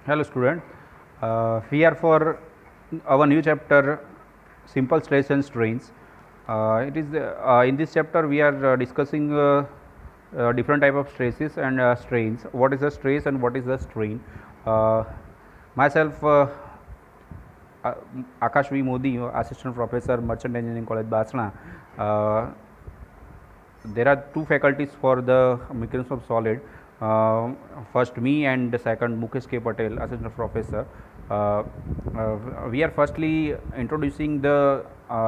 Hello student, we are for our new chapter simple stress and strains. It is in this chapter we are discussing different type of stresses and strains. What is the stress and what is the strain? Uh, myself uh, Akash V Modi, assistant professor, merchant engineering college Basna. There are two faculties for the mechanics of solid. First me and the second Mukesh K Patel, assistant professor. We are firstly introducing the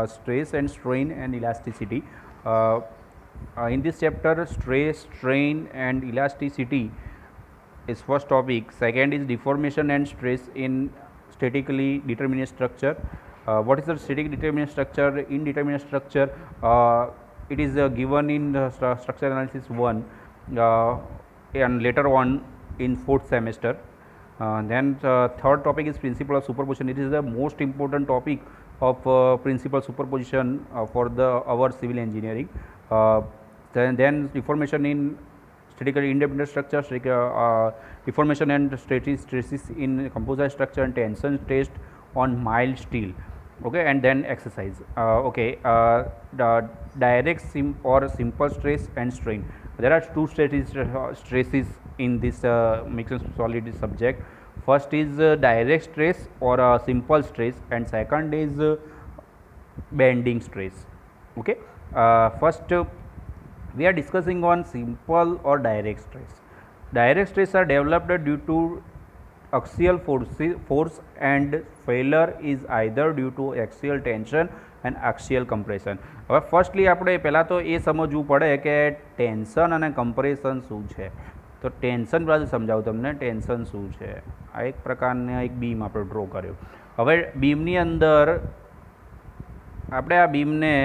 stress and strain and elasticity. Uh, in this chapter, stress, strain and elasticity is first topic. Second is deformation and stress in statically determinate structure. What is the static determinate structure? Indeterminate structure, it is given in the structure analysis 1 and later on in 4th semester. Then third topic is principle of superposition. It is the most important topic of principal superposition for the our civil engineering. Then deformation in statically independent structure, deformation and stresses in composite structure and tension test on mild steel. Okay, and then exercise. The direct or simple stress and strain. There are two stresses in this mixed solid subject. First is direct stress or simple stress, and second is bending stress. Okay, first we are discussing on simple or direct stress. Direct stress are developed due to axial force and failure is either due to axial tension and axial compression. હવે firstly આપણે પહેલાં તો એ સમજવું પડે કે tension અને compression શું છે. તો ટેન્શન બાજુ સમજાવું તમને. ટેન્શન શું છે? આ એક પ્રકારના એક બીમ આપણે ડ્રો કર્યો. હવે બીમની અંદર આપણે આ બીમને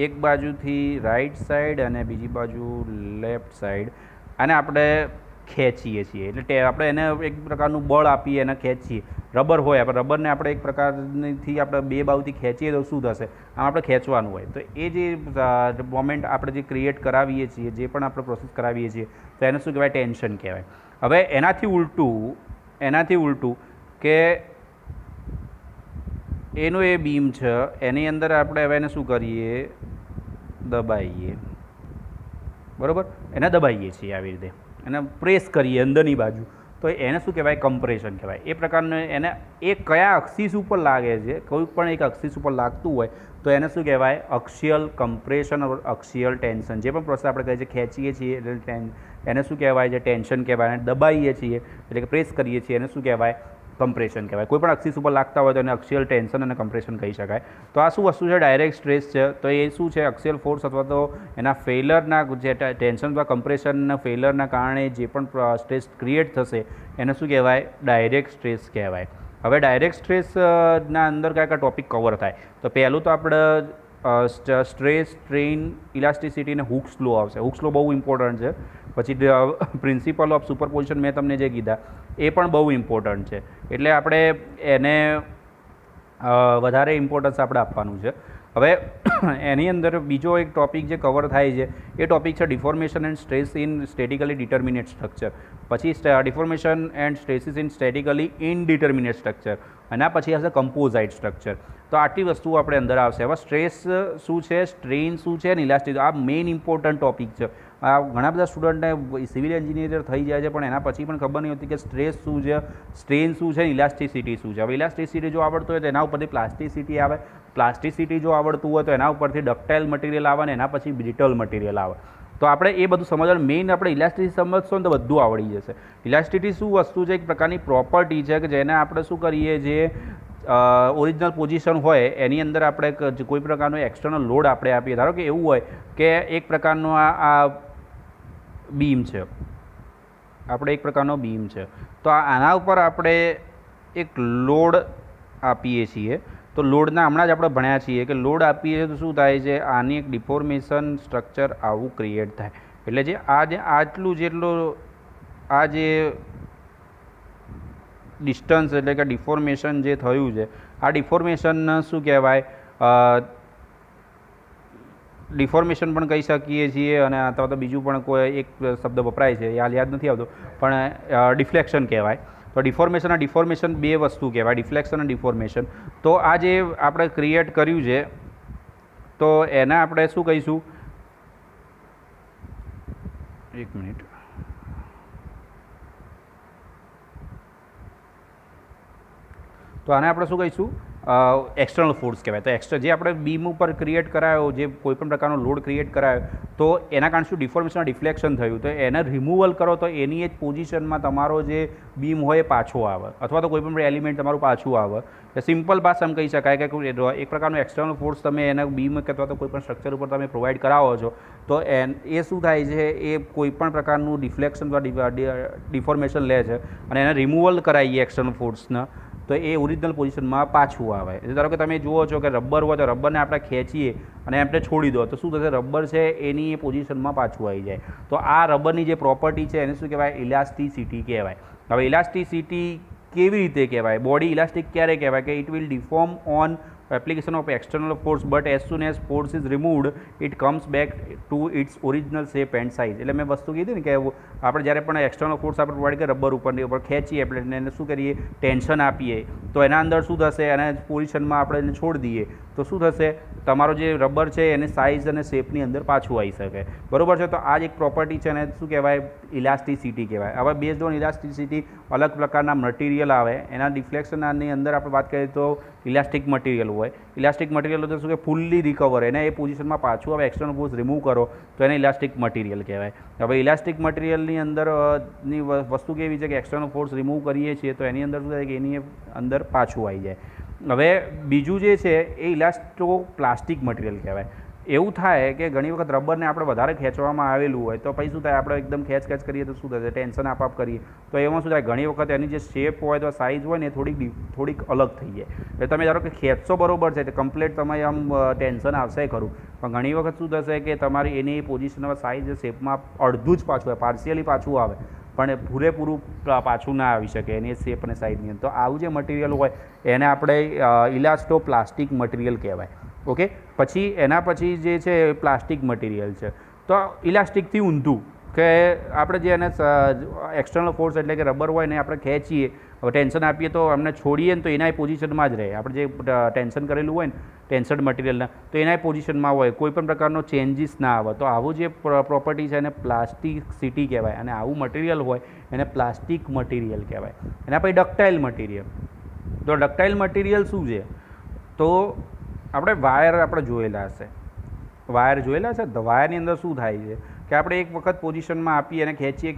એક બાજુથી રાઈટ સાઈડ અને બીજી બાજુ લેફ્ટ સાઈડ આને આપણે ખેંચીએ છીએ. એટલે આપણે એને એક પ્રકારનું બળ આપીએ, એને ખેંચીએ. રબર હોય, આપણે રબરને આપણે એક પ્રકારથી આપણે બે બાજુથી ખેંચીએ તો શું થશે? આમ આપણે ખેંચવાનું હોય તો એ જે મોમેન્ટ આપણે જે ક્રિએટ કરાવીએ છીએ, જે પણ આપણે પ્રોસેસ કરાવીએ છીએ, તો એને શું કહેવાય? ટેન્શન કહેવાય. હવે એનાથી ઉલટું કે એનું એ બીમ છે, એની અંદર આપણે હવે એને શું કરીએ? દબાઈએ. બરાબર? એને દબાઈએ છીએ આવી રીતે, એને પ્રેસ કરીએ અંદરની બાજુ, તો એને શું કહેવાય? કમ્પ્રેશન કહેવાય. એ પ્રકારનું એને એ કયા અક્સિસ ઉપર લાગે છે, કોઈ પણ એક અક્સિસ ઉપર લાગતું હોય તો એને શું કહેવાય? અક્સિયલ કમ્પ્રેશન ઓર અક્સિયલ ટેન્શન. જે પણ પ્રોસેસ આપણે કહીએ છીએ ખેંચીએ છીએ એટલે એને શું કહેવાય છે? ટેન્શન કહેવાય. અને દબાઈએ છીએ એટલે કે પ્રેસ કરીએ છીએ એને શું કહેવાય? કમ્પ્રેશન કહેવાય. કોઈ પણ અક્સિસ ઉપર લાગતા હોય તો એને અક્સિયલ ટેન્શન અને કમ્પ્રેશન કહી શકાય. તો આ શું વસ્તુ છે? ડાયરેક્ટ સ્ટ્રેસ છે. તો એ શું છે? અક્સિયલ ફોર્સ અથવા તો એના ફેલરના જે ટેન્શન અથવા કમ્પ્રેશનના ફેલરના કારણે જે પણ સ્ટ્રેસ ક્રિએટ થશે એને શું કહેવાય? ડાયરેક્ટ સ્ટ્રેસ કહેવાય. હવે ડાયરેક્ટ સ્ટ્રેસના અંદર કયા કયા ટોપિક કવર થાય? તો પહેલું તો આપણે સ્ટ્રેસ, સ્ટ્રેઇન, ઇલાસ્ટિસિટી અને હુક્સ લો આવશે. હુક્સ લો બહુ ઇમ્પોર્ટન્ટ છે. પછી પ્રિન્સિપલ ઓફ સુપરપોઝિશન મેં તમને જે કીધા એ પણ બહુ ઇમ્પોર્ટન્ટ છે. એટલે આપણે એને વધારે ઇમ્પોર્ટન્સ આપણે આપવાનું છે. હવે એની અંદર બીજો એક ટોપિક જે કવર થાય છે એ ટોપિક છે deformation and stress in statically determinate structure. પછી deformation and stresses in statically indeterminate structure. એના પછી હશે કમ્પોઝાઇટ સ્ટ્રક્ચર. તો આટલી વસ્તુઓ આપણે અંદર આવશે. હવે સ્ટ્રેસ શું છે, સ્ટ્રેઇન શું છે અને ઇલાસ્ટિક, આ મેઇન ઇમ્પોર્ટન્ટ ટોપિક છે. આ ઘણા બધા સ્ટુડન્ટને સિવિલ એન્જિનિયર થઈ જાય છે પણ એના પછી પણ ખબર નહીં હોતી કે સ્ટ્રેસ શું છે, સ્ટ્રેઇન શું છે, ઇલાસ્ટિસિટી શું છે. હવે ઇલાસ્ટિસિટી જો આવડતું હોય તો એના ઉપરથી પ્લાસ્ટિસિટી આવે. પ્લાસ્ટિસિટી જો આવડતું હોય તો એના ઉપરથી ડક્ટાઇલ મટીરિયલ આવે ને એના પછી બ્રિટલ મટીરિયલ આવે. તો આપણે એ બધું સમજવાનું. મેઇન આપણે ઇલાસ્ટિસિટી સમજશો ને તો બધું આવડી જશે. ઇલાસ્ટિસિટી શું વસ્તુ છે? એક પ્રકારની પ્રોપર્ટી છે કે જેને આપણે શું કરીએ, જે ઓરિજિનલ પોઝિશન હોય એની અંદર આપણે કોઈ પ્રકારનો એક્સટર્નલ લોડ આપણે આપીએ. ધારો કે એવું હોય કે એક પ્રકારનો આ બીમ છે, આપણે એક પ્રકારનો બીમ છે, તો આના ઉપર આપણે એક લોડ આપીએ છીએ. તો લોડના હમણાં જ આપણે ભણ્યા છીએ કે લોડ આપીએ છીએ તો શું થાય છે? આની એક ડિફોર્મેશન સ્ટ્રક્ચર આવું ક્રિએટ થાય. એટલે જે આટલું જેટલું આ જે ડિસ્ટન્સ એટલે કે ડિફોર્મેશન જે થયું છે, આ ડિફોર્મેશન શું કહેવાય? ડિફોર્મેશન પણ કહી શકીએ છીએ અને અથવા તો બીજું પણ કોઈ એક શબ્દ વપરાય છે, યાદ નથી આવતો, પણ ડિફ્લેક્શન કહેવાય. તો ડિફોર્મેશન અને ડિફોર્મેશન બે વસ્તુ કહેવાય, ડિફ્લેક્શન અને ડિફોર્મેશન. તો આ જે આપણે ક્રિએટ કર્યું છે તો એને આપણે શું કહીશું, એક મિનિટ, તો આને આપણે શું કહીશું, એક્સટર્નલ ફોર્સ કહેવાય. તો એક્સ્ટ્રા જે આપણે બીમ ઉપર ક્રિએટ કરાયો, જે કોઈપણ પ્રકારનો લોડ ક્રિએટ કરાયો, તો એના કારણે શું ડિફોર્મેશન ડિફ્લેક્શન થયું, તો એને રિમૂવલ કરો તો એની જ પોઝિશનમાં તમારો જે બીમ હોય એ પાછો આવે, અથવા તો કોઈપણ એલિમેન્ટ તમારું પાછું આવે. સિમ્પલ ભાષામાં કહી શકાય કે એક પ્રકારનો એક્સટર્નલ ફોર્સ તમે એના બીમ અથવા તો કોઈપણ સ્ટ્રક્ચર ઉપર તમે પ્રોવાઈડ કરાવો છો, તો એ શું થાય છે, એ કોઈપણ પ્રકારનું ડિફ્લેક્શન અથવા ડિફોર્મેશન લે છે અને એને રિમૂવલ કરાવીએ એક્સટર્નલ ફોર્સને, તો એ ઓરિજિનલ પોઝિશનમાં પાછું આવે. ધારો કે તમે જુઓ છો કે રબર હોય તો રબરને આપણે ખેંચીએ અને આપણે છોડી દો તો શું થશે, રબર છે એની એ પોઝિશનમાં પાછું આવી જાય. તો આ રબરની જે પ્રોપર્ટી છે એને શું કહેવાય, ઇલાસ્ટિસિટી કહેવાય. હવે ઇલાસ્ટિસિટી કેવી રીતે કહેવાય, બોડી ઇલાસ્ટિક ક્યારે કહેવાય, કે it will deform on application of external force but as soon as force is removed it comes back to its original shape and size. એટલે મેં વસ્તુ કીધી ને કે આપણે જ્યારે પણ એક્સટર્નલ ફોર્સ આપણે પ્રોવાઈડ કરીએ રબર ઉપરની ઉપર ખેંચીએ એટલે એને શું કરીએ, ટેન્શન આપીએ, તો એના અંદર શું થશે, એને પોઝિશનમાં આપણે એને છોડી દઈએ તો શું થશે, તમારો જે રબર છે એની સાઇઝ અને શેપની અંદર પાછું આવી શકે. બરાબર છે. તો આ જ એક પ્રોપર્ટી છે એને શું કહેવાય, ઇલાસ્ટિસિટી કહેવાય. હવે બેઝડ ઓન ઇલાસ્ટિસિટી અલગ પ્રકારના મટીરિયલ આવે, એના ડિફ્લેક્શનની અંદર આપણે વાત કરીએ તો ઇલાસ્ટિક મટીરિયલ હોય. ઇલાસ્ટિક મટીરિયલ તો શું કે ફૂલ્લી રિકવર, એને એ પોઝિશનમાં પાછું આવે, એક્સટર્નલ ફોર્સ રિમૂવ કરો તો એને ઇલાસ્ટિક મટીરિયલ કહેવાય. હવે ઇલાસ્ટિક મટીરિયલની અંદરની વસ્તુ કેવી છે કે એક્સટર્નલ ફોર્સ રિમૂવ કરીએ છીએ તો એની અંદર શું થાય કે એની અંદર પાછું આવી જાય. હવે બીજું જે છે એ ઇલાસ્ટોપ્લાસ્ટિક મટીરિયલ કહેવાય. એવું થાય કે ઘણી વખત રબરને આપણે વધારે ખેંચવામાં આવેલું હોય તો પછી શું થાય, આપણે એકદમ ખેંચ કરીએ તો શું થશે, ટેન્શન આપઆપ કરીએ તો એમાં શું થાય, ઘણી વખત એની જે શેપ હોય તો સાઇઝ હોય ને એ થોડીક અલગ થઈ જાય. એટલે તમે ધારો કે ખેંચશો બરોબર છે તો કમ્પ્લીટ તમે આમ ટેન્શન આવશે ખરું, પણ ઘણી વખત શું થશે કે તમારી એની પોઝિશન સાઇઝ શેપમાં અડધું જ પાછું આવે, પાર્શિયલી પાછું આવે, પણ પૂરેપૂરું પાછું ના આવી શકે એની શેપ અને સાઇઝની અંદર. તો આવું જે મટીરિયલ હોય એને આપણે ઇલાસ્ટોપ્લાસ્ટિક મટીરિયલ કહેવાય. ઓકે. પછી એના પછી જે છે એ પ્લાસ્ટિક મટીરિયલ છે. તો ઇલાસ્ટિકથી ઊંધું કે આપણે જે એને એક્સટર્નલ ફોર્સ એટલે કે રબર હોય ને આપણે ખેંચીએ, હવે ટેન્શન આપીએ તો અમને છોડીએ ને તો એના પોઝિશનમાં જ રહે. આપણે જે ટેન્શન કરેલું હોય ને ટેન્શન મટીરિયલના તો એના પોઝિશનમાં હોય, કોઈ પણ પ્રકારનો ચેન્જીસ ના આવે. તો આવું જે પ્રોપર્ટી છે એને પ્લાસ્ટિસિટી કહેવાય. અને આવું મટીરિયલ હોય એને પ્લાસ્ટિક મટીરિયલ કહેવાય. એના પછી ડક્ટાઇલ મટીરિયલ. તો ડક્ટાઇલ મટીરિયલ શું છે, તો આપણે વાયર આપણે જોયેલા હશે, વાયર જોયેલા છે. તો વાયરની અંદર શું થાય છે કે આપણે એક વખત પોઝિશનમાં આપીએ અને ખેંચીએ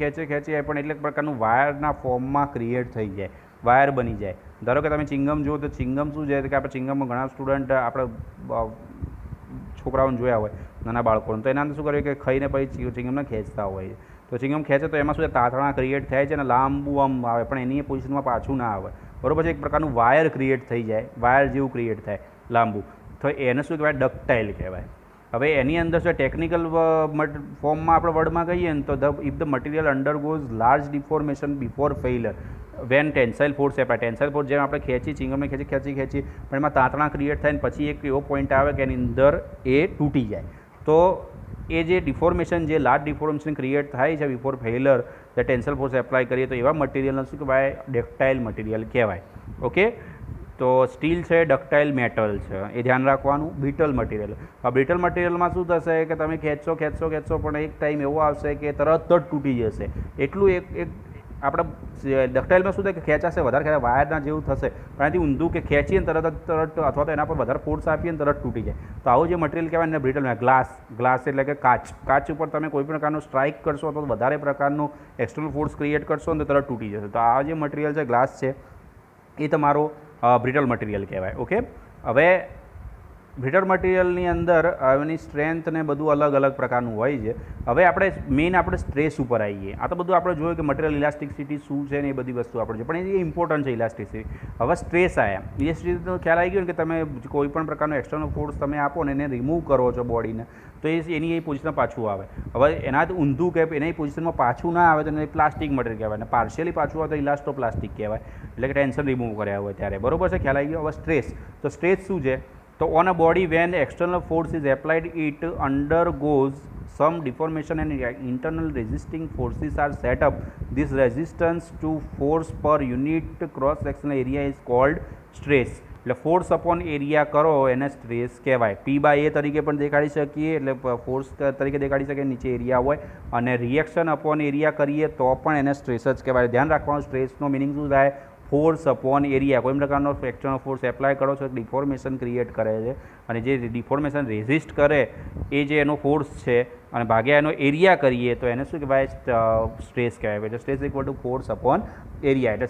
પણ એટલે પ્રકારનું વાયરના ફોર્મમાં ક્રિએટ થઈ જાય, વાયર બની જાય. ધારો કે તમે ચિંગમ જુઓ તો ચિંગમ શું છે કે આપણે ચિંગમમાં ઘણા સ્ટુડન્ટ આપણે છોકરાઓને જોયા હોય, નાના બાળકોને, તો એના અંદર શું કરે કે ખાઈને પછી ચિંગમને ખેંચતા હોય. તો ચિંગમ ખેંચે તો એમાં શું તાતણા ક્રિએટ થાય છે અને લાંબુ આમ આવે, પણ એની પોઝિશનમાં પાછું ના આવે. બરાબર છે. એક પ્રકારનું વાયર ક્રિએટ થઈ જાય, વાયર જેવું ક્રિએટ થાય લાંબુ, તો એને શું કહેવાય, ડક્ટાઇલ કહેવાય. હવે એની અંદર શું ટેકનિકલ ફોર્મમાં આપણે વર્ડમાં કહીએ ને તો if the material undergoes large deformation before failure when tensile force apply. Tensile force જેમ આપણે ખેંચી ચિંગમને ખેંચી પણ એમાં તાતણા ક્રિએટ થાય ને પછી એક એવો પોઈન્ટ આવે કે એની અંદર એ તૂટી જાય. તો એ જે ડિફોર્મેશન, જે લાર્જ ડિફોર્મેશન ક્રિએટ થાય છે બિફોર ફેઇલર, જે ટેન્સાઇલ ફોર્સ એપ્લાય કરીએ તો એવા મટીરિયલને શું કહેવાય, ડક્ટાઇલ મટીરિયલ કહેવાય. ઓકે. તો સ્ટીલ છે, ડક્ટાઇલ મેટલ છે, એ ધ્યાન રાખવાનું. Brittle material. આ બ્રિટલ મટીરિયલમાં શું થશે કે તમે ખેંચશો પણ એક ટાઈમ એવો આવશે કે તરત જ તૂટી જશે. એટલું એક આપણે ડક્ટાઇલમાં શું થાય કે ખેંચાશે વધારે, વાયરના જેવું થશે, પણ એનાથી ઊંધું કે ખેંચીએ ને તરત અથવા તો એના પર વધારે ફોર્સ આપીએ ને તરત તૂટી જાય. તો આવું જે મટીરિયલ કહેવાય ને બ્રિટલ. ગ્લાસ એટલે કે કાચ ઉપર તમે કોઈ પણ પ્રકારનો સ્ટ્રાઇક કરશો તો વધારે પ્રકારનો એક્સટર્નલ ફોર્સ ક્રિએટ કરશો ને તો તરત તૂટી જશે. તો આ જે મટીરિયલ છે, ગ્લાસ છે, એ તમારો બ્રિટલ મટીરિયલ કહેવાય. ઓકે. હવે બ્રિટલ મટીરિયલની અંદર એની સ્ટ્રેન્થ ને બધું અલગ પ્રકારનું હોય છે. હવે આપણે સ્ટ્રેસ ઉપર આવીએ. આ તો બધું આપણે જોયું કે મટીરિયલ ઇલાસ્ટિસિટી શું છે ને એ બધી વસ્તુ આપણે જોઈએ, પણ એ ઇમ્પોર્ટન્ટ છે ઇલાસ્ટિસિટી. હવે સ્ટ્રેસ આવ્યા. ઇલાસ્ટિસિટીનો ખ્યાલ આવી ગયો ને કે તમે કોઈ પણ પ્રકારનો એક્સટર્નલ ફોર્સ તમે આપો ને એને રિમૂવ કરો છો બોડીને, તો એની એ પોઝિશનમાં પાછું આવે. હવે એનાથી ઊંધું કે એની પોઝિશનમાં પાછું ના આવે તો એને પ્લાસ્ટિક મટીરિયલ કહેવાય. અને પાર્શિયલી પાછું આવે તો ઇલાસ્ટોપ્લાસ્ટિક કહેવાય, એટલે કે ટેન્શન રિમૂવ કર્યા હોય ત્યારે. બરોબર છે, ખ્યાલ આવી ગયો. હવે સ્ટ્રેસ. તો સ્ટ્રેસ શું છે તો on a body when external force is applied it undergoes some deformation and internal resisting forces are set up. This resistance to force per unit cross sectional area is called stress. એટલે force upon area કરો એને stress કહેવાય. P/A તરીકે પણ દેખાડી શકીએ, એટલે force તરીકે દેખાડી શકીએ, નીચે એરિયા હોય, અને રિએક્શન અપોન એરિયા કરીએ તો પણ એને સ્ટ્રેસ જ કહેવાય. ધ્યાન રાખવાનું, સ્ટ્રેસનો મિનિંગ શું થાય? Force upon area. કોઈ પ્રકારનો એક્સટર્નલ ફોર્સ એપ્લાય કરો છો, ડિફોર્મેશન ક્રિએટ કરે છે, અને જે ડિફોર્મેશન રેઝિસ્ટ કરે એ જે એનો ફોર્સ છે, અને ભાગ્યા એનો એરિયા કરીએ તો એને શું કહેવાય? સ્ટ્રેસ કહેવાય. એટલે stress equal to force upon area. એટલે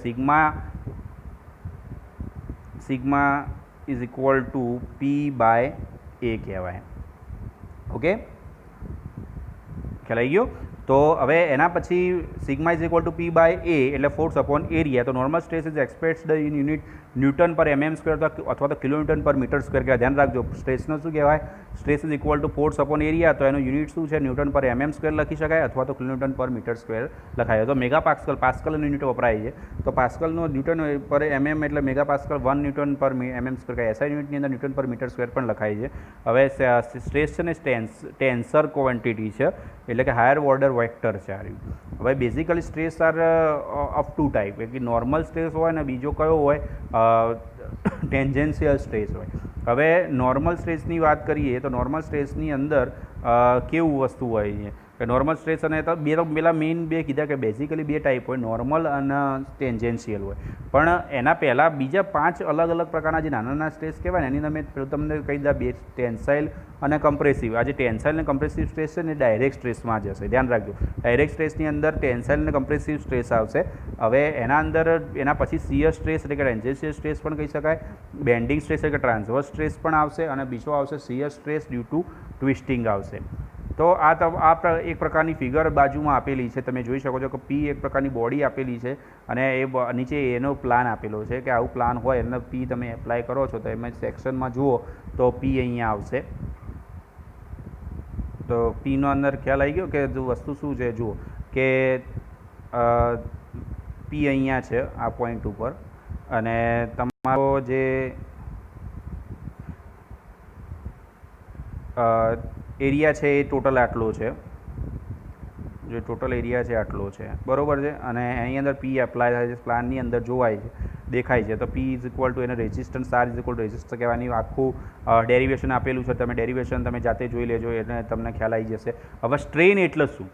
sigma is equal to P/A કહેવાય. ઓકે, ખ્યાલ આવી ગયો? તો હવે એના પછી sigma is equal to P/A એટલે ફોર્સ અપોન એરિયા. તો normal stress is expressed in unit newton per mm square અથવા તો કિલોન્યુટન પર મીટર સ્ક્વેર કહેવાય. ધ્યાન રાખજો, સ્ટ્રેસનો શું કહેવાય? Stress is equal to force upon area. તો એનું યુનિટ શું છે? ન્યૂટન પર mm સ્ક્વેર લખી શકાય, અથવા તો કિલોન્યુટન પર મીટર સ્ક્વેર લખાય. તો મેગા પાસ્કલનું યુનિટ વપરાય છે. તો પાસ્કલનો ન્યૂટન પર mm એટલે mega pascal 1 newton per mm square કહે. SI યુનિટની અંદર ન્યૂટન પર મીટર સ્ક્વેર પણ લખાય છે. હવે સ્ટ્રેસ છે ને ટેન્સર ક્વોન્ટિટી છે, એટલે કે હાયર ઓર્ડર વેક્ટર છે આ રહ્યું. હવે basically stress are of two type, એટલે નોર્મલ સ્ટ્રેસ હોય ને બીજો કયો હોય? ટેન્જન્શિયલ સ્ટ્રેસ હોય. હવે નોર્મલ સ્ટ્રેસની વાત કરીએ તો નોર્મલ સ્ટ્રેસની અંદર કેવું વસ્તુ હોય છે કે નોર્મલ સ્ટ્રેસ અને તો પેલા મેઇન બે કીધા કે બેઝિકલી બે ટાઈપ હોય, નોર્મલ અને ટેન્જન્શિયલ હોય. પણ એના પહેલાં બીજા 5 અલગ અલગ પ્રકારના જે નાના નાના સ્ટ્રેસ કહેવાય ને, એની તમને કહી દીધા બે: ટેન્સાઇલ અને કમ્પ્રેસિવ. આ જે ટેન્સાઇલ અને કમ્પ્રેસિવ સ્ટ્રેસ છે ને ડાયરેક્ટ સ્ટ્રેસમાં જશે. ધ્યાન રાખજો, ડાયરેક્ટ સ્ટ્રેસની અંદર ટેન્સાઇલ અને કમ્પ્રેસિવ સ્ટ્રેસ આવશે. હવે એના અંદર એના પછી શિયર સ્ટ્રેસ એટલે કે ટેન્જન્શિયલ સ્ટ્રેસ પણ કહી શકાય, બેન્ડિંગ સ્ટ્રેસ એટલે કે ટ્રાન્સવર્સ સ્ટ્રેસ પણ આવશે, અને બીજો આવશે shear stress due to twisting આવશે. તો આ એક પ્રકારની ફિગર બાજુમાં આપેલી છે, તમે જોઈ શકો છો કે P એક પ્રકારની બોડી આપેલી છે, અને એ નીચે એનો પ્લાન આપેલો છે કે આવું પ્લાન હોય અને P તમે એપ્લાય કરો છો તો એમાં સેક્શનમાં જુઓ તો P અહીંયા આવશે. તો Pનો અંદર ખ્યાલ આવી ગયો કે વસ્તુ શું છે? જુઓ કે P અહીંયા છે આ પોઈન્ટ ઉપર, અને તમારો જે એરિયા છે એ ટોટલ આટલો છે, જે ટોટલ એરિયા છે આટલો છે, બરાબર છે. અને એની અંદર P એપ્લાય થાય છે, પ્લાનની અંદર જોવાય છે, દેખાય છે. તો P ઇઝ ઇક્વલ ટુ એને resistance, R is equal two resistance કહેવાની આખું ડેરિવેશન આપેલું છે. તમે ડેરિવેશન તમે જાતે જોઈ લેજો, એટલે તમને ખ્યાલ આવી જશે. હવે સ્ટ્રેન એટલે શું?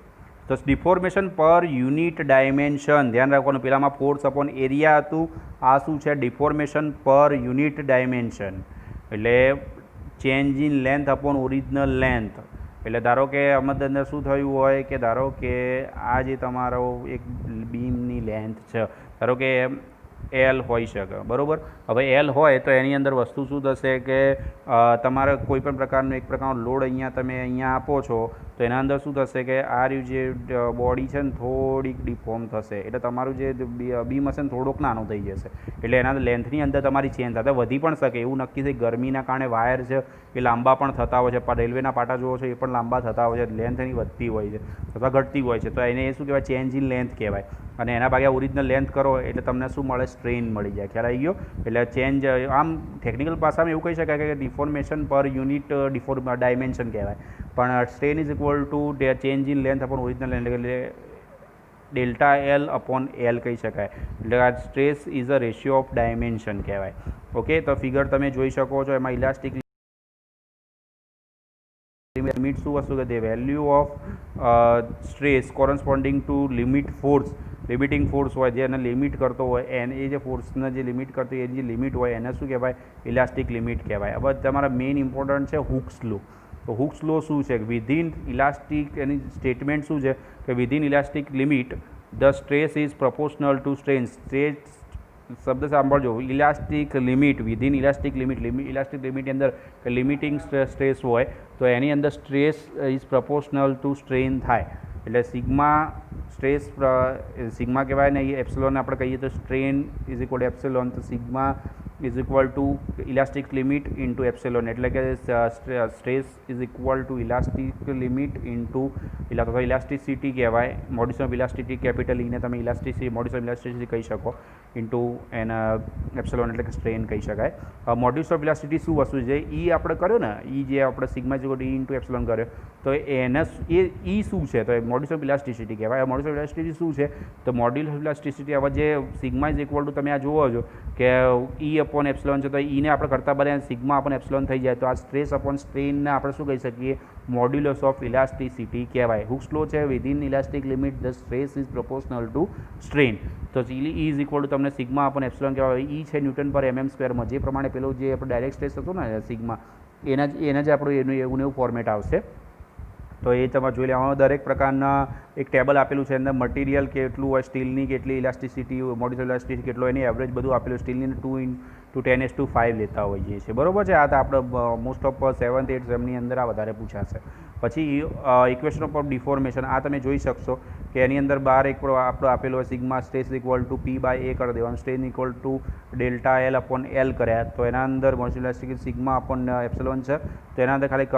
તો ડિફોર્મેશન પર યુનિટ ડાયમેન્શન. ધ્યાન રાખવાનું, પેલામાં ફોર્સ અપોન એરિયા હતું, આ શું છે? ડિફોર્મેશન પર યુનિટ ડાયમેન્શન, એટલે change in length upon original length. એટલે ધારો કે આમાં અંદર શું થયું હોય કે ધારો કે આ જે તમારો એક બીમની લેન્થ છે, ધારો કે L હોઈ શકે, બરાબર. હવે L હોય તો એની અંદર વસ્તુ શું થશે કે તમારે કોઈ પણ પ્રકારનો એક પ્રકારનો લોડ તમે અહીંયા આપો છો તો એના અંદર શું થશે કે આ રહ્યું જે બોડી છે ને થોડીક ડિફોર્મ થશે, એટલે તમારું જે બીમ હશે ને થોડોક નાનો થઈ જશે. એટલે એના લેન્થની અંદર તમારી ચેન્જ થશે, વધી પણ શકે એવું નક્કી છે. ગરમીના કારણે વાયર છે એ લાંબા પણ થતા હોય છે, રેલવેના પાટા જુઓ છો એ પણ લાંબા થતા હોય છે, લેન્થ એની વધતી હોય છે અથવા ઘટતી હોય છે. તો એને એ શું કહેવાય? ચેન્જ ઇન લેન્થ કહેવાય. અને એના ભાગ્યા ઓરિજિનલ લેન્થ કરો એટલે તમને શું મળે? સ્ટ્રેન મળી જાય. ખ્યાલ આવી ગયો? એટલે ચેન્જ, આમ ટેકનિકલ ભાષામાં એવું કહી શકાય કે ડિફોર્મેશન પર યુનિટ ડાયમેન્શન કહેવાય, પણ strain is equal to change in length upon original length, એટલે ડેલ્ટા L અપોન L કહી શકાય. એટલે આ stress is a ratio of dimension કહેવાય. ઓકે, તો ફિગર તમે જોઈ શકો છો, એમાં ઇલાસ્ટિક લિમિટ શું વસ્તુ કે value of stress corresponding to limit force, limiting force હોય જે એને લિમિટ કરતો હોય, એને એ જે ફોર્સને જે લિમિટ કરતો હોય, એ જે લિમિટ હોય એને શું કહેવાય? ઇલાસ્ટિક લિમિટ કહેવાય. હવે તમારા મેઇન ઇમ્પોર્ટન્ટ છે હુક્સ લો. તો હુક્સ લો શું છે? વિધિન ઇલાસ્ટિક, એની સ્ટેટમેન્ટ શું છે કે within elastic limit the stress is proportional to strain. Stress શબ્દ સાંભળજો, elastic limit, within elastic limit. Elastic લિમિટની અંદર લિમિટિંગ સ્ટ્રેસ હોય તો એની અંદર stress is proportional to strain થાય. એટલે સિગ્મા સ્ટ્રેસ સિગ્મા કહેવાય ને, એ એપ્સિલોન આપણે કહીએ તો strain is equal to epsilon. તો sigma is equal to elastic limit into epsilon, એટલે કે stress is equal to elastic limit into elasticity કહેવાય, મોડ્યુલસ ઓફ ઇલાસ્ટિસિટી કેપિટલ ઈને તમે મોડ્યુલસ ઓફ ઇલાસ્ટિસિટી કહી શકો, ઇન્ટુ એના એપ્સિલોન એટલે કે સ્ટ્રેન કહી શકાય. મોડ્યુલસ ઓફ ઇલાસ્ટિસિટી શું વસ્તુ છે? ઈ આપણે કર્યો ને, ઈ જે આપણે sigma is equal two E into epsilon કર્યો, તો એને ઈ શું છે? તો મોડ્યુલસ ઓફ ઇલાસ્ટિસિટી કહેવાય. મોડ્યુલસ ઓફ ઇલાસ્ટિસિટી શું છે? તો મોડ્યુલસ ઓફ ઇલાસ્ટિસિટી હવે જે સિગ્મા ઇઝ ઇક્વલ ટુ તમે આ જુઓ છો કે ઈ અપોન એપ્સિલોન છે, તો ઈને આપણે કરતાં બને સિગ્મા અપોન એપ્સિલોન થઈ જાય, તો આ સ્ટ્રેસ અપોન સ્ટ્રેનને આપણે શું કહી શકીએ? મોડ્યુલસ ઓફ ઇલાસ્ટિસિટી કહેવાય. હુક્સ લો છે, within elastic limit the stress is proportional two strain. તો ઈ ઇઝ ઇક્વલ ટુ તમને સિગ્મા અપોન એપ્સિલોન કહેવાય. ઈ છે ન્યૂટન પર mm સ્ક્વેરમાં, જે પ્રમાણે પેલો જે આપણે ડાયરેક્ટ સ્ટ્રેસ હતો ને સિગ્મા, એના જ આપણું એનું એવું ફોર્મેટ આવશે. તો એ તમારે જોઈ લેવામાં દરેક પ્રકારના એક ટેબલ આપેલું છે, અંદર મટીરિયલ કેટલું હોય, સ્ટીલની કેટલી ઇલાસ્ટિસિટી, મોડ્યુલસ ઇલાસ્ટિસિટી કેટલો, એની એવરેજ બધું આપેલું. સ્ટીલની 2 × 10⁵ લેતા હોઈએ છીએ, બરાબર છે. આ તો આપણે મોસ્ટ ઓફ 7th 8th સેમની અંદર આ વધારે પૂછાશે. પછી ઇક્વેશન ઓફ ડિફોર્મેશન, આ તમે જોઈ શકશો કે એની અંદર બહાર એક આપણો આપેલો હોય sigma stress equal to P/A કરી દેવાનું, strain equal to delta L upon L કર્યા, તો એના અંદર modulus elasticity sigma upon epsilon છે, તો એના અંદર ખાલી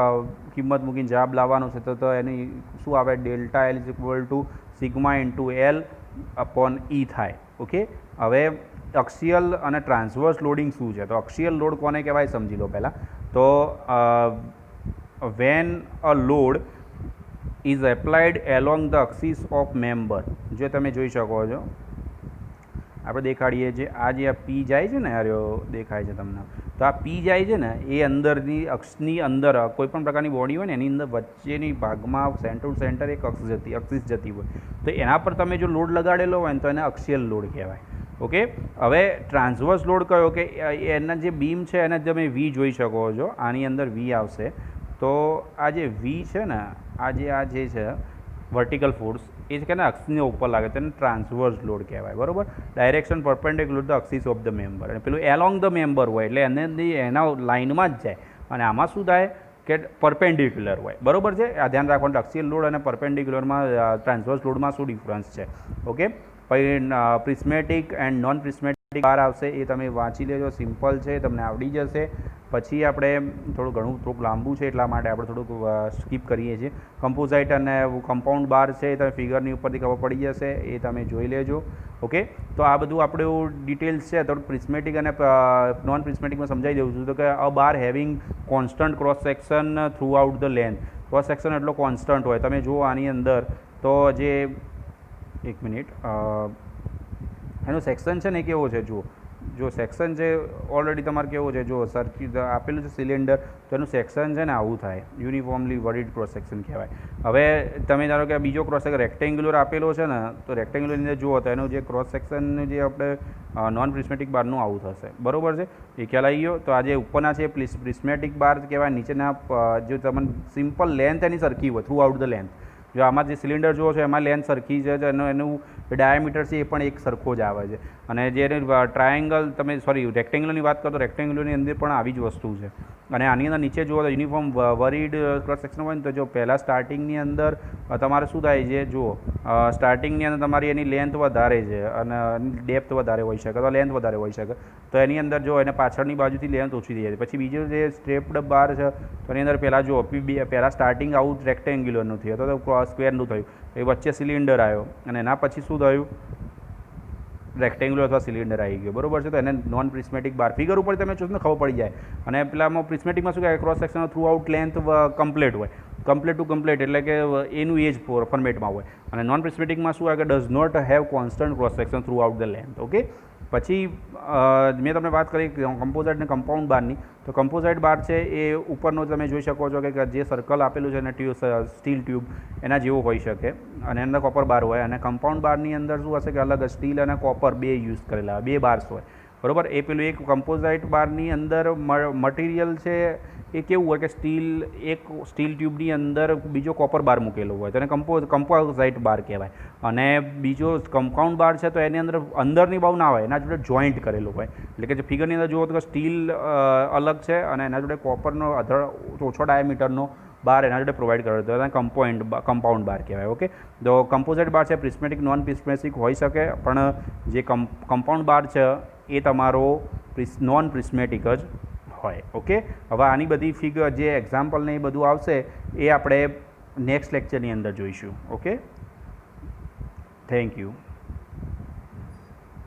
કિંમત મૂકીને જવાબ લાવવાનો છે. તો એની શું આવે? Delta L is equal to sigma into L upon E થાય. ઓકે, હવે અક્સિયલ અને ટ્રાન્સવર્સ લોડિંગ શું છે? તો અક્સિયલ લોડ કોને કહેવાય સમજી લો પહેલાં. તો when a load is applied along the axis of member, જો તમે જોઈ શકો છો, આપણે દેખાડીએ છીએ આ જે આ પી જાય છે ને, આર્યો દેખાય છે તમને, તો આ પી જાય છે ને એ અંદરની અક્ષની અંદર કોઈ પણ પ્રકારની બોડી હોય ને એની અંદર વચ્ચેની ભાગમાં સેન્ટર ટુ સેન્ટર એક અક્ષિસ જતી હોય, તો એના પર તમે જો લોડ લગાડેલો હોય ને તો એને અક્સિયલ લોડ કહેવાય. ઓકે, હવે ટ્રાન્સવર્સ લોડ કયો કે એના જે બીમ છે એને તમે વી જોઈ શકો છો, આની અંદર વી આવશે. તો આ જે વી છે ને, આ જે છે વર્ટિકલ ફોર્સ, એ છે કે અક્ષની ઉપર લાગે તેને ટ્રાન્સવર્સ લોડ કહેવાય, બરાબર. Direction perpendicular the axis of the member, અને પેલું એલોંગ ધ મેમ્બર હોય એટલે એના લાઇનમાં જ જાય, અને આમાં શું થાય કે પરપેન્ડિક્યુલર હોય, બરાબર છે. આ ધ્યાન રાખવાનું, અક્સિયલ લોડ અને પરપેન્ડિક્યુલરમાં ટ્રાન્સવર્સ લોડમાં શું ડિફરન્સ છે. ઓકે, પછી પ્રિસ્મેટિક એન્ડ નોન પ્રિસ્મેટિક બાર આવશે, એ તમે વાંચી લેજો, સિમ્પલ છે, તમને આવડી જશે. પછી આપણે થોડુંક લાંબુ છે એટલા માટે આપણે થોડુંક સ્કીપ કરીએ છીએ. કમ્પોઝાઇટ અને કમ્પાઉન્ડ બાર છે એ તમે ફિગરની ઉપરથી ખબર પડી જશે, એ તમે જોઈ લેજો. ઓકે, તો આ બધું આપણે ડિટેલ્સ છે થોડું પ્રિસ્મેટિક અને નોન પ્રિસ્મેટિકમાં સમજાવી દઉં છું. તો કે a bar having constant cross section throughout the length, cross section એટલો કોન્સ્ટન્ટ હોય. તમે જુઓ આની અંદર તો જે એક મિનિટ, એનું સેક્શન છે ને એ કેવો છે જુઓ, જો સેક્શન છે ઓલરેડી તમારે કેવું છે, જો સર્કિટ આપેલું છે સિલિન્ડર, તો એનું સેક્શન છે ને આવું થાય, યુનિફોર્મલી વરિડ ક્રોસ સેક્શન કહેવાય. હવે તમે ધારો કે બીજો ક્રોસ સેક્શન રેક્ટેન્ગ્યુલર આપેલો છે ને, તો રેક્ટેન્ગ્યુલરની અંદર જુઓ તો એનું જે ક્રોસ સેક્શન જે આપણે નોન પ્રિસ્મેટિક બારનું આવું થશે, બરાબર છે. એ ખ્યાલ આવી ગયો. તો આ જે ઉપરના છે પ્રિસ્મેટિક બાર કહેવાય, નીચેના જો તમને સિમ્પલ લેન્થ એની સરખી હોય થ્રુ આઉટ ધ લેન્થ. જો આમાં જે સિલિન્ડર જુઓ છો એમાં લેન્થ સરખી છે, એનું ડાયામીટર છે એ પણ એક સરખો જ આવે છે. અને જે ટ્રાયેંગલ તમે રેક્ટેંગ્યુલરની વાત કરો તો રેક્ટેંગ્યુલરની અંદર પણ આવી જ વસ્તુ છે. અને આની અંદર નીચે જુઓ તો યુનિફોર્મ વરીડ ક્રોસ સેક્શન હોય ને, તો જો પહેલાં સ્ટાર્ટિંગની અંદર તમારે શું થાય છે, જુઓ સ્ટાર્ટિંગની અંદર તમારી એની લેન્થ વધારે છે અને ડેપ્થ વધારે હોઈ શકે, તો લેન્થ વધારે હોઈ શકે, તો એની અંદર જો એને પાછળની બાજુથી લેન્થ ઓછી થઈ જાય. પછી બીજું જે સ્ટેપ્ડ બાર છે, તો એની અંદર પહેલાં જુઓ પહેલાં સ્ટાર્ટિંગ આવું રેક્ટેંગ્યુલરનું થયું, તો સ્ક્વેરનું થયું, એ વચ્ચે સિલિન્ડર આવ્યો, અને એના પછી શું થયું, રેક્ટેંગ્યુલર અથવા સિલિન્ડર આવી ગયો, બરાબર છે. તો એને નોન પ્રિસ્મેટિક બાર ફિગર ઉપર તમે જોશો ને ખબર પડી જાય. અને પેલામાં પ્રિસ્મેટિકમાં શું કહેવાય, cross section through out length complete હોય, કમ્પ્લીટ ટુ કમ્પ્લીટ એટલે કે એનું એ જ ફોર્મેટમાં હોય. અને નોન પ્રિસ્મેટિકમાં શું હોય કે does not have constant cross section throughout the length. Okay, પછી મેં તમને વાત કરી કમ્પોઝાઇટ અને કમ્પાઉન્ડ બારની. તો કમ્પોઝાઇટ બાર છે એ ઉપરનો તમે જોઈ શકો છો કે જે સર્કલ આપેલું છે એને સ્ટીલ ટ્યુબ એના જેવો હોઈ શકે, અને અંદર કોપર બાર હોય. અને કમ્પાઉન્ડ બારની અંદર શું હશે કે અલગ સ્ટીલ અને કોપર બે યુઝ કરેલા, બે બાર્સ હોય, બરાબર. એ પેલું એક કમ્પોઝાઇટ બારની અંદર મટીરિયલ છે એ કેવું હોય કે એક સ્ટીલ ટ્યુબની અંદર બીજો કોપર બાર મૂકેલો હોય, તો એને કમ્પોઝાઇટ બાર કહેવાય. અને બીજો કમ્પાઉન્ડ બાર છે તો એની અંદરની બાજુ ના હોય, એના જોડે જોઈન્ટ કરેલું હોય. એટલે કે જે ફિગરની અંદર જુઓ તો સ્ટીલ અલગ છે અને એના જોડે કોપરનો ઓછો ડાયામીટરનો બાર એના જોડે પ્રોવાઈડ કરેલો, તો એને કમ્પાઉન્ડ બાર કહેવાય. ઓકે, તો કમ્પોઝાઇટ બાર છે પ્રિસ્મેટિક નોન પ્રિસ્મેટિક હોઈ શકે, પણ જે કમ્પાઉન્ડ બાર છે એ તમારો નોન પ્રિસ્મેટિક જ હોય. ઓકે, હવે આની બધી ફિગર જે એક્ઝામ્પલ ને એ બધું આવશે એ આપણે નેક્સ્ટ લેક્ચરની અંદર જોઈશું. Okay, thank you.